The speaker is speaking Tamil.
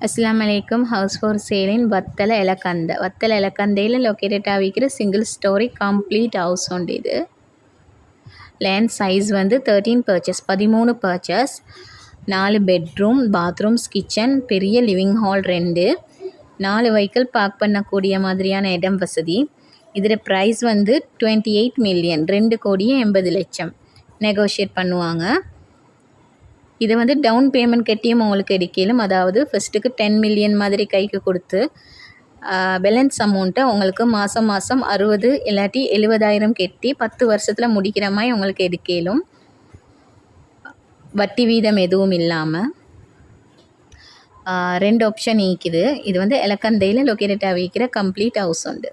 அஸ்ஸலாமு அலைக்கும். ஹவுஸ் ஃபார் சேல் இன் வத்தல எலக்கந்த. வத்தல எலக்கந்தையில் லொக்கேட்டட் ஆகிக்கிற சிங்கிள் ஸ்டோரி கம்ப்ளீட் ஹவுஸ் உண்டு. இது லேண்ட் சைஸ் வந்து 13 பர்ச்சஸ், 4 பெட்ரூம், பாத்ரூம்ஸ், கிச்சன், பெரிய லிவிங் ஹால் 2, 4 வெஹிக்கிள் பார்க் பண்ணக்கூடிய மாதிரியான இடம் வசதி. இதில் ப்ரைஸ் வந்து 28 மில்லியன், 2,80,00,000 நெகோஷியேட் பண்ணுவாங்க. இது வந்து டவுன் பேமெண்ட் கட்டியும் உங்களுக்கு எடுக்கலும். அதாவது ஃபஸ்ட்டுக்கு 10 மில்லியன் மாதிரி கைக்கு கொடுத்து பேலன்ஸ் அமௌண்ட்டை உங்களுக்கு மாதம் 60 இல்லாட்டி 70,000 கட்டி 10 வருஷத்தில் முடிக்கிற மாதிரி உங்களுக்கு எடுக்கலும். வட்டி வீதம் எதுவும் இல்லாமல் 2 ஆப்ஷன் இருக்குது. இது வந்து எலக்கந்தையில் லொக்கேட்டட் ஆகிக்கிற கம்ப்ளீட் ஹவுஸ் உண்டு.